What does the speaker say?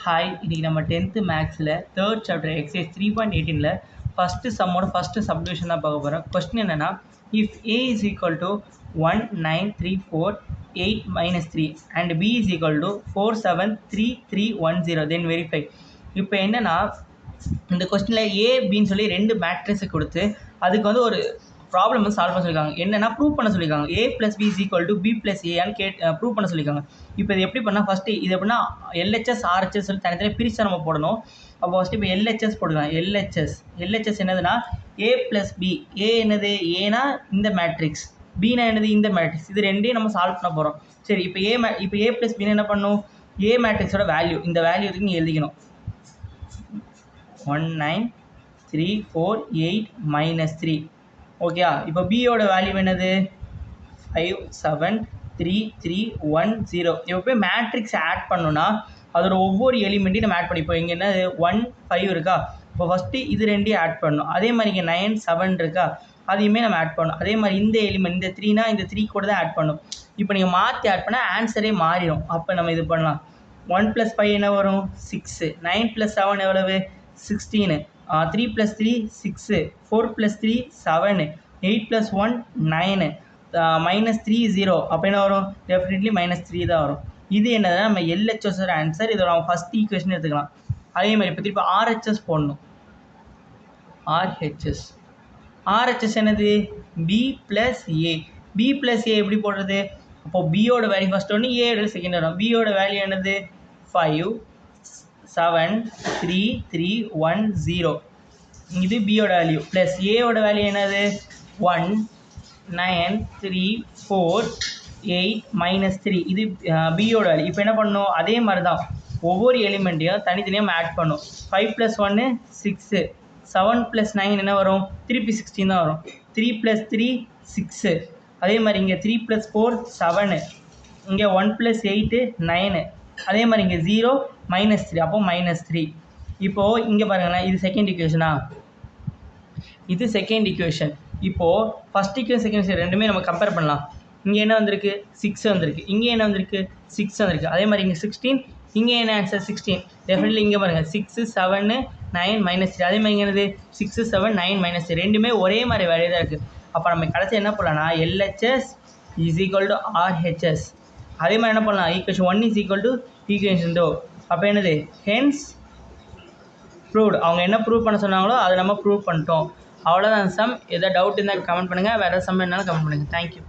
Hi, இன்னைக்கு நம்ம 10th மேக்ஸில் தேர்ட் சாப்டர் எக்ஸசைஸ் 3.18ல் ஃபஸ்ட்டு சம்மோட ஃபஸ்ட்டு சப்டிவிஷன் தான் பார்க்க போகிறோம். கொஸ்டின் என்னென்னா, if A is equal to 19348 minus 3 and B is equal to 473310 then verify. இப்போ என்னென்னா, இந்த கொஸ்டினில் ஏ பின்னு சொல்லி ரெண்டு மேட்ரிக்ஸை கொடுத்து அதுக்கு வந்து ஒரு ப்ராப்ளம் வந்து சால்வ் பண்ண சொல்லியிருக்காங்க. என்னென்னா ப்ரூவ் பண்ண சொல்லியிருக்காங்க. A plus B is equal to B plus ஏன்னு ப்ரூவ் பண்ண சொல்லியிருக்காங்க. இப்போ இது எப்படி பண்ணால் ஃபஸ்ட்டு இது எப்படின்னா எல்ஹெச்எஸ் ஆர்ஹெச்எஸ் சொல்லி தனித்தனியாக பிரித்து நம்ம போடணும். அப்போ ஃபஸ்ட்டு இப்போ எல்ஹெச்எஸ் போடுவேன். எல்ஹெச்எஸ் என்னதுன்னா ஏ ப்ளஸ் பி. ஏ என்னது? ஏனா இந்த மேட்ரிக்ஸ், பினா என்னது? இந்த மேட்ரிக்ஸ். இது ரெண்டையும் நம்ம சால்வ் பண்ண போகிறோம். சரி, இப்போ ஏ ப்ளஸ் பின்னு என்ன பண்ணணும்? ஏ மேட்ரிக்ஸோட வேல்யூ, இந்த வேல்யூ இதுக்கு நீ எழுதிக்கணும். 19348 மைனஸ் 3. ஓகேயா? இப்போ பியோட வேல்யூ என்னது? 573310. இப்போ போய் மேட்ரிக்ஸ் ஆட் பண்ணணும்னா அதோட ஒவ்வொரு எலிமெண்ட்டையும் நம்ம ஆட் பண்ணிப்போம். இங்கே என்னது 1 5 இருக்கா? இப்போ ஃபஸ்ட்டு இது ரெண்டையும் ஆட் பண்ணணும். அதே மாதிரி இங்கே 9 7 இருக்கா? அதையுமே நம்ம ஆட் பண்ணணும். அதே மாதிரி இந்த எலிமெண்ட் இந்த 3னா இந்த 3 கூட தான் ஆட் பண்ணணும். இப்போ நீங்கள் மாற்றி ஆட் பண்ணால் ஆன்சரே மாறிடும். அப்போ நம்ம இது பண்ணலாம். 1 + 5 என்ன வரும்? 6. 9 + 7 எவ்வளவு? 16. 3 + 3 6. 4 + 3 7. 8 + 1 9. -3 0. அப்போ என்ன வரும்? டெஃபினெட்லி -3 தான் வரும். இது என்னதுன்னா நம்ம எல்ஹெச்எஸோட ஆன்சர். இதோட நம்ம ஃபஸ்ட் ஈக்குவேஷன் எடுத்துக்கலாம். அதே மாதிரி இப்போ திருப்பி ஆர்ஹெச்எஸ் போடணும். ஆர்ஹெச்எஸ் என்னது? B plus A. B plus A எப்படி போடுறது? அப்போது பியோட வேல்யூ ஃபஸ்ட் ஒன்று, ஏயோட செகண்ட் வரும். பியோட வேல்யூ என்னது? 573310. இது பியோட வேல்யூ. ப்ளஸ் ஏயோட வேல்யூ என்னது? 19348 மைனஸ் 3. இது பியோட வேல்யூ. இப்போ என்ன பண்ணணும்? அதே மாதிரி தான் ஒவ்வொரு எலிமெண்ட்டையும் தனித்தனியாக ஆட் பண்ணும். 5 + 1 6. 7 + 9 என்ன வரும்? திருப்பி 16 தான் வரும். 3 + 3 6. அதே மாதிரி இங்கே 3 + 4 7. இங்கே 1 + 8 9. அதே மாதிரி இங்கே 0 -3. அப்போ -3. இப்போது இங்கே பாருங்களேன், இது செகண்ட் ஈக்குவேஷனா? இது செகண்ட் ஈக்குவேஷன். இப்போது ஃபஸ்ட் ஈக்குவேஷன் செகண்ட் ஈக்குவேஷன் ரெண்டுமே நம்ம கம்பேர் பண்ணலாம். இங்கே என்ன வந்திருக்கு? 6 வந்திருக்கு. இங்கே என்ன வந்திருக்கு? 6 வந்திருக்கு. அதே மாதிரி இங்கே 16. இங்கே என்ன ஆன்சர்? 16. டெஃபினெட்லி இங்கே பாருங்கள் 6 7 9 -3. அதே மாதிரி என்னது? 6 7 9 -3. ரெண்டுமே ஒரே மாதிரி வேல்யூ தான் இருக்குது. அப்போ நம்ம கடைசி என்ன பண்ணலாம்னா LHS is equal to RHS. அதே மாதிரி என்ன பண்ணலாம்? Equation 1 is equal to equation 2. அப்போ என்னது? Hence proved. அவங்க என்ன ப்ரூவ் பண்ண சொன்னாங்களோ அதை நம்ம ப்ரூவ் பண்ணிட்டோம். அவ்வளோதான் சம். எதாவது டவுட் இருந்தால் கமெண்ட் பண்ணுங்கள். வேறு சம் என்னாலும் கமெண்ட் பண்ணுங்கள். தேங்க்யூ.